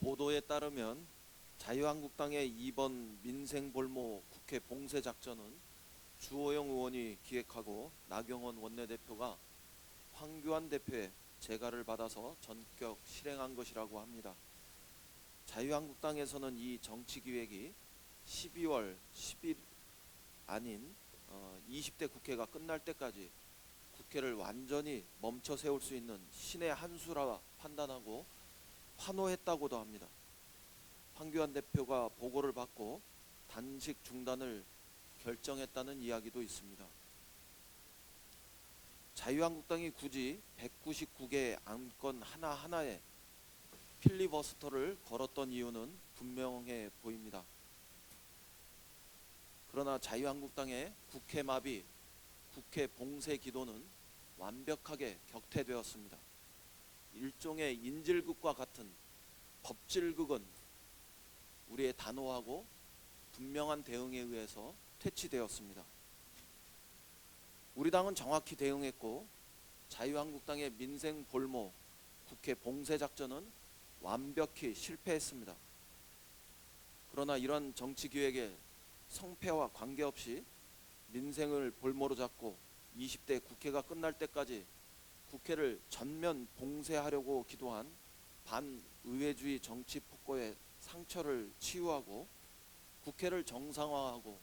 보도에 따르면 자유한국당의 이번 민생볼모 국회 봉쇄작전은 주호영 의원이 기획하고 나경원 원내대표가 황교안 대표의 재가를 받아서 전격 실행한 것이라고 합니다. 자유한국당에서는 이 정치기획이 12월 10일 아닌 20대 국회가 끝날 때까지 국회를 완전히 멈춰 세울 수 있는 신의 한 수라 판단하고 환호했다고도 합니다. 황교안 대표가 보고를 받고 단식 중단을 결정했다는 이야기도 있습니다. 자유한국당이 굳이 199개 안건 하나하나에 필리버스터를 걸었던 이유는 분명해 보입니다. 그러나 자유한국당의 국회 마비, 국회 봉쇄 기도는 완벽하게 격퇴되었습니다. 일종의 인질극과 같은 법질극은 우리의 단호하고 분명한 대응에 의해서 퇴치되었습니다. 우리 당은 정확히 대응했고 자유한국당의 민생 볼모 국회 봉쇄 작전은 완벽히 실패했습니다. 그러나 이런 정치 기획에 성패와 관계없이 민생을 볼모로 잡고 20대 국회가 끝날 때까지 국회를 전면 봉쇄하려고 기도한 반의회주의 정치 폭거의 상처를 치유하고 국회를 정상화하고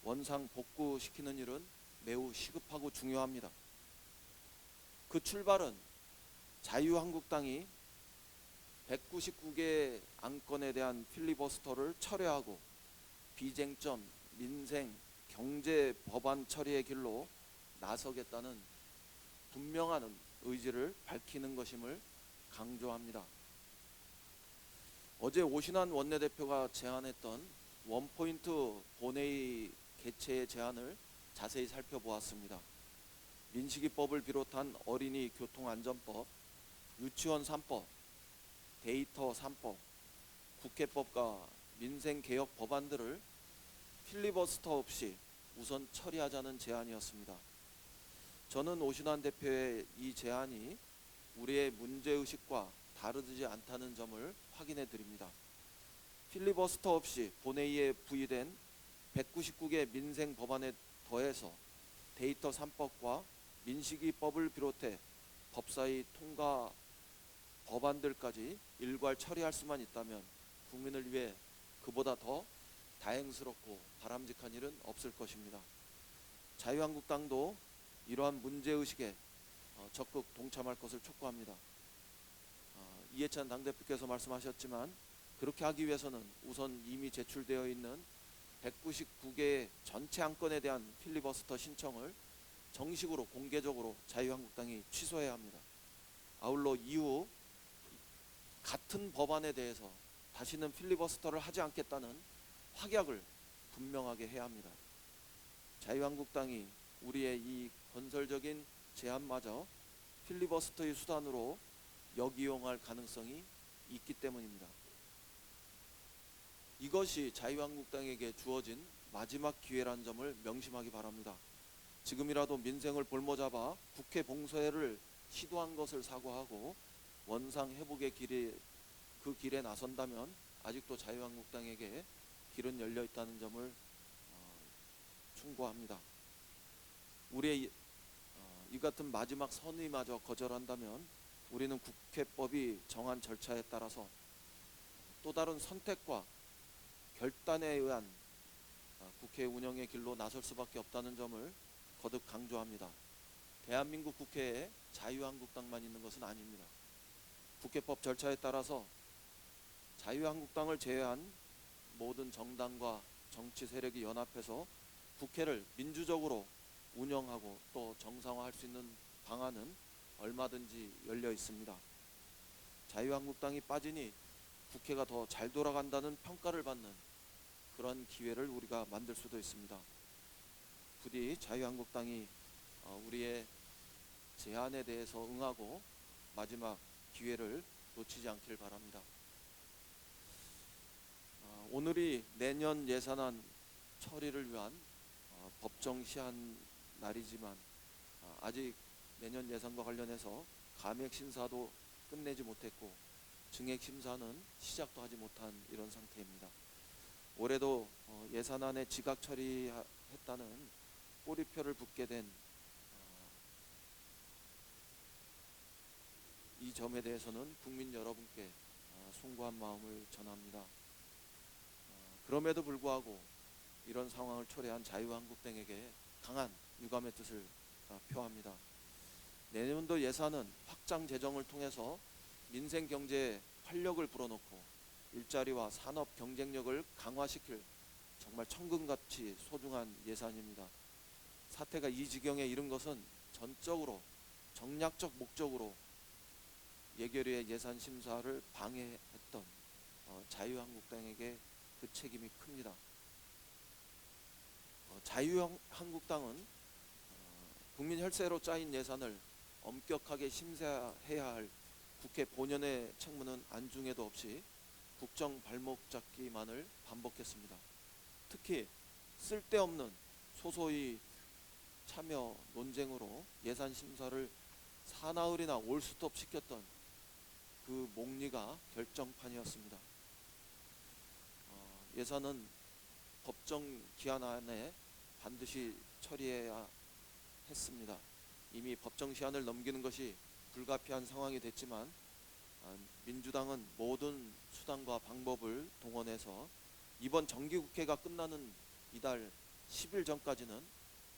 원상 복구시키는 일은 매우 시급하고 중요합니다. 그 출발은 자유한국당이 199개 안건에 대한 필리버스터를 철회하고 비쟁점, 민생, 경제 법안 처리의 길로 나서겠다는 분명한 의지를 밝히는 것임을 강조합니다. 어제 오신환 원내대표가 제안했던 원포인트 본회의 개최의 제안을 자세히 살펴보았습니다. 민식이법을 비롯한 어린이 교통안전법, 유치원 3법, 데이터 3법, 국회법과 민생개혁 법안들을 필리버스터 없이 우선 처리하자는 제안이었습니다. 저는 오신환 대표의 이 제안이 우리의 문제의식과 다르지 않다는 점을 확인해 드립니다. 필리버스터 없이 본회의에 부의된 199개 민생 법안에 더해서 데이터 3법과 민식이법을 비롯해 법사위 통과 법안들까지 일괄 처리할 수만 있다면 국민을 위해 그보다 더 다행스럽고 바람직한 일은 없을 것입니다. 자유한국당도 이러한 문제의식에 적극 동참할 것을 촉구합니다. 이해찬 당대표께서 말씀하셨지만 그렇게 하기 위해서는 우선 이미 제출되어 있는 199개 전체 안건에 대한 필리버스터 신청을 정식으로 공개적으로 자유한국당이 취소해야 합니다. 아울러 이후 같은 법안에 대해서 다시는 필리버스터를 하지 않겠다는 확약을 분명하게 해야 합니다. 자유한국당이 우리의 이 건설적인 제안마저 필리버스터의 수단으로 역이용할 가능성이 있기 때문입니다. 이것이 자유한국당에게 주어진 마지막 기회라는 점을 명심하기 바랍니다. 지금이라도 민생을 볼모잡아 국회 봉쇄를 시도한 것을 사과하고 원상 회복의 그 길에 나선다면 아직도 자유한국당에게 길은 열려 있다는 점을 충고합니다. 우리의 이 같은 마지막 선의마저 거절한다면 우리는 국회법이 정한 절차에 따라서 또 다른 선택과 결단에 의한 국회 운영의 길로 나설 수밖에 없다는 점을 거듭 강조합니다. 대한민국 국회에 자유한국당만 있는 것은 아닙니다. 국회법 절차에 따라서 자유한국당을 제외한 모든 정당과 정치 세력이 연합해서 국회를 민주적으로 운영하고 또 정상화할 수 있는 방안은 얼마든지 열려 있습니다. 자유한국당이 빠지니 국회가 더 잘 돌아간다는 평가를 받는 그런 기회를 우리가 만들 수도 있습니다. 부디 자유한국당이 우리의 제안에 대해서 응하고 마지막 기회를 놓치지 않길 바랍니다. 오늘이 내년 예산안 처리를 위한 법정 시한 날이지만 아직 내년 예산과 관련해서 감액 심사도 끝내지 못했고 증액 심사는 시작도 하지 못한 이런 상태입니다. 올해도 예산안에 지각 처리했다는 꼬리표를 붙게 된 이 점에 대해서는 국민 여러분께 송구한 마음을 전합니다. 그럼에도 불구하고 이런 상황을 초래한 자유한국당에게 강한 유감의 뜻을 표합니다. 내년도 예산은 확장 재정을 통해서 민생 경제에 활력을 불어넣고 일자리와 산업 경쟁력을 강화시킬 정말 천금같이 소중한 예산입니다. 사태가 이 지경에 이른 것은 전적으로 정략적 목적으로 예결위의 예산 심사를 방해했던 자유한국당에게 그 책임이 큽니다. 자유한국당은 국민 혈세로 짜인 예산을 엄격하게 심사해야 할 국회 본연의 책무는 안중에도 없이 국정 발목 잡기만을 반복했습니다. 특히 쓸데없는 소소의 참여 논쟁으로 예산 심사를 사나흘이나 올스톱 시켰던 그 목리가 결정판이었습니다. 예산은 법정 기한 안에 반드시 처리해야 했습니다. 이미 법정 시한을 넘기는 것이 불가피한 상황이 됐지만 민주당은 모든 수단과 방법을 동원해서 이번 정기국회가 끝나는 이달 10일 전까지는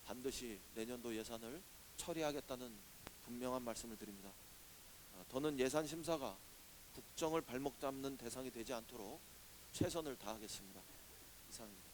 반드시 내년도 예산을 처리하겠다는 분명한 말씀을 드립니다. 더는 예산 심사가 국정을 발목 잡는 대상이 되지 않도록 최선을 다하겠습니다. 이상입니다.